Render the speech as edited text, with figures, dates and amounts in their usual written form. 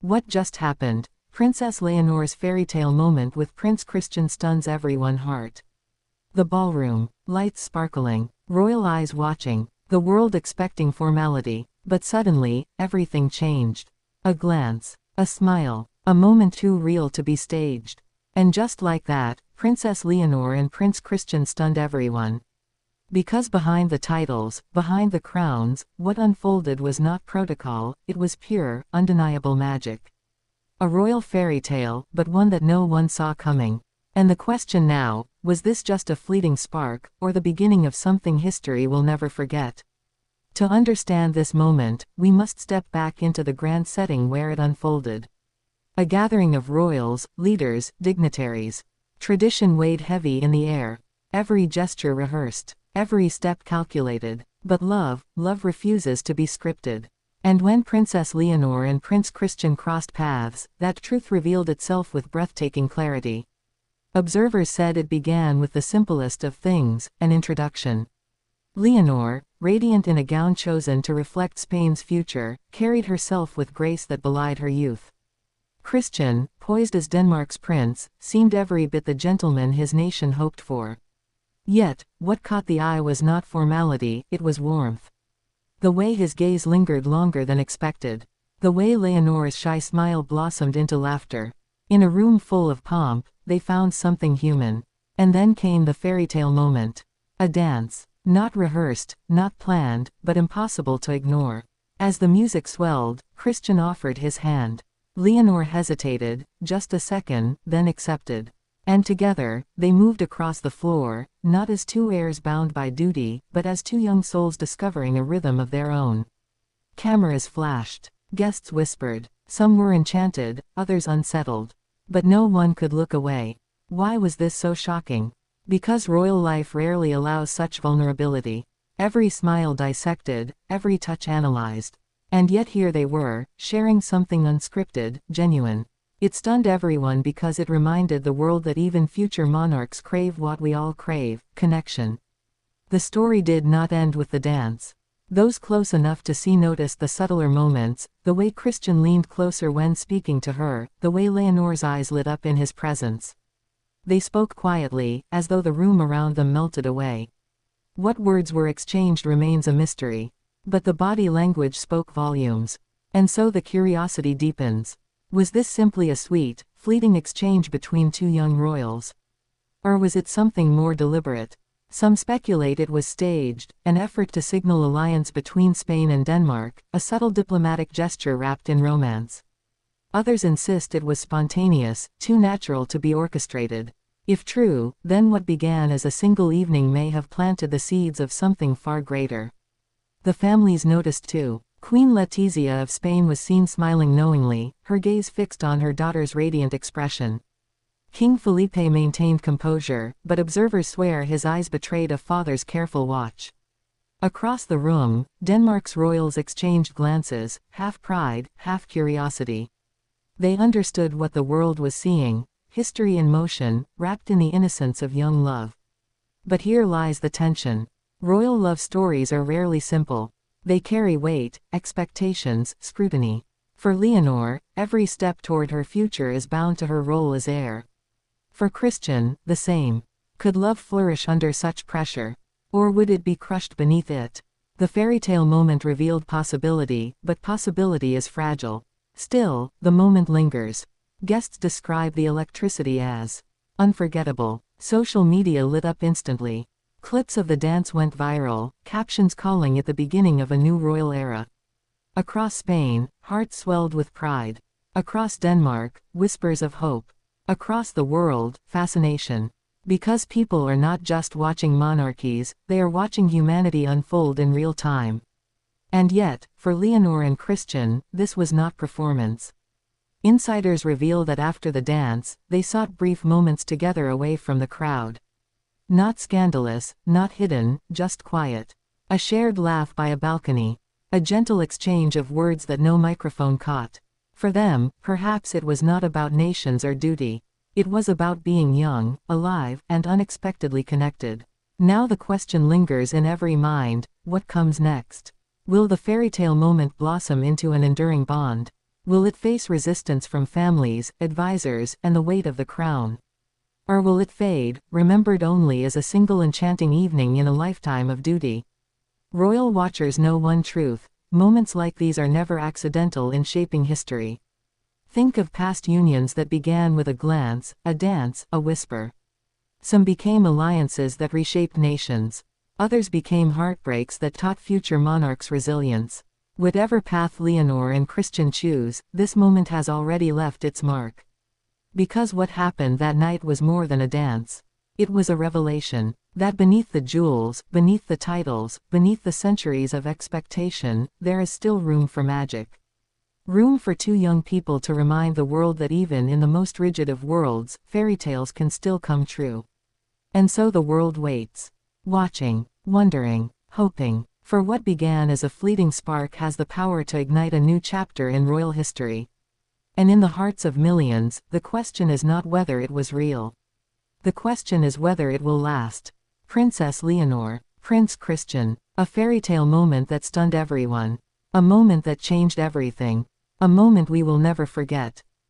What just happened? Princess Leonor's fairy tale moment with Prince Christian stuns everyone's heart. The ballroom, lights sparkling, royal eyes watching, the world expecting formality. But suddenly, everything changed. A glance, a smile, a moment too real to be staged. And just like that, Princess Leonor and Prince Christian stunned everyone. Because behind the titles, behind the crowns, what unfolded was not protocol, it was pure, undeniable magic. A royal fairy tale, but one that no one saw coming. And the question now, was this just a fleeting spark, or the beginning of something history will never forget? To understand this moment, we must step back into the grand setting where it unfolded. A gathering of royals, leaders, dignitaries. Tradition weighed heavy in the air. Every gesture rehearsed. Every step calculated. But love refuses to be scripted. And when Princess Leonor and Prince Christian crossed paths, that truth revealed itself with breathtaking clarity. Observers said it began with the simplest of things, an introduction. Leonor, radiant in a gown chosen to reflect Spain's future, carried herself with grace that belied her youth. Christian, poised as Denmark's prince, seemed every bit the gentleman his nation hoped for. Yet, what caught the eye was not formality, it was warmth. The way his gaze lingered longer than expected. The way Leonor's shy smile blossomed into laughter. In a room full of pomp, they found something human. And then came the fairy tale moment. A dance. Not rehearsed, not planned, but impossible to ignore. As the music swelled, Christian offered his hand. Leonor hesitated, just a second, then accepted. And together, they moved across the floor, not as two heirs bound by duty, but as two young souls discovering a rhythm of their own. Cameras flashed. Guests whispered. Some were enchanted, others unsettled. But no one could look away. Why was this so shocking? Because royal life rarely allows such vulnerability. Every smile dissected, every touch analyzed. And yet here they were, sharing something unscripted, genuine. It stunned everyone because it reminded the world that even future monarchs crave what we all crave, connection. The story did not end with the dance. Those close enough to see noticed the subtler moments, the way Christian leaned closer when speaking to her, the way Leonor's eyes lit up in his presence. They spoke quietly, as though the room around them melted away. What words were exchanged remains a mystery. But the body language spoke volumes. And so the curiosity deepens. Was this simply a sweet, fleeting exchange between two young royals? Or was it something more deliberate? Some speculate it was staged, an effort to signal alliance between Spain and Denmark, a subtle diplomatic gesture wrapped in romance. Others insist it was spontaneous, too natural to be orchestrated. If true, then what began as a single evening may have planted the seeds of something far greater. The families noticed too. Queen Letizia of Spain was seen smiling knowingly, her gaze fixed on her daughter's radiant expression. King Felipe maintained composure, but observers swear his eyes betrayed a father's careful watch. Across the room, Denmark's royals exchanged glances, half pride, half curiosity. They understood what the world was seeing, history in motion, wrapped in the innocence of young love. But here lies the tension. Royal love stories are rarely simple. They carry weight, expectations, scrutiny. For Leonor, every step toward her future is bound to her role as heir. For Christian, the same. Could love flourish under such pressure? Or would it be crushed beneath it? The fairy tale moment revealed possibility, but possibility is fragile. Still, the moment lingers. Guests describe the electricity as unforgettable. Social media lit up instantly. Clips of the dance went viral, captions calling it the beginning of a new royal era. Across Spain, hearts swelled with pride. Across Denmark, whispers of hope. Across the world, fascination. Because people are not just watching monarchies, they are watching humanity unfold in real time. And yet, for Leonor and Christian, this was not performance. Insiders reveal that after the dance, they sought brief moments together away from the crowd. Not scandalous, not hidden, just quiet. A shared laugh by a balcony. A gentle exchange of words that no microphone caught. For them, perhaps it was not about nations or duty. It was about being young, alive, and unexpectedly connected. Now the question lingers in every mind, what comes next? Will the fairy tale moment blossom into an enduring bond? Will it face resistance from families, advisors, and the weight of the crown? Or will it fade, remembered only as a single enchanting evening in a lifetime of duty? Royal watchers know one truth: moments like these are never accidental in shaping history. Think of past unions that began with a glance, a dance, a whisper. Some became alliances that reshaped nations. Others became heartbreaks that taught future monarchs resilience. Whatever path Leonor and Christian choose, this moment has already left its mark. Because what happened that night was more than a dance. It was a revelation, that beneath the jewels, beneath the titles, beneath the centuries of expectation, there is still room for magic. Room for two young people to remind the world that even in the most rigid of worlds, fairy tales can still come true. And so the world waits. Watching, wondering, hoping. For what began as a fleeting spark has the power to ignite a new chapter in royal history. And in the hearts of millions, the question is not whether it was real. The question is whether it will last. Princess Leonor, Prince Christian, a fairy tale moment that stunned everyone. A moment that changed everything. A moment we will never forget.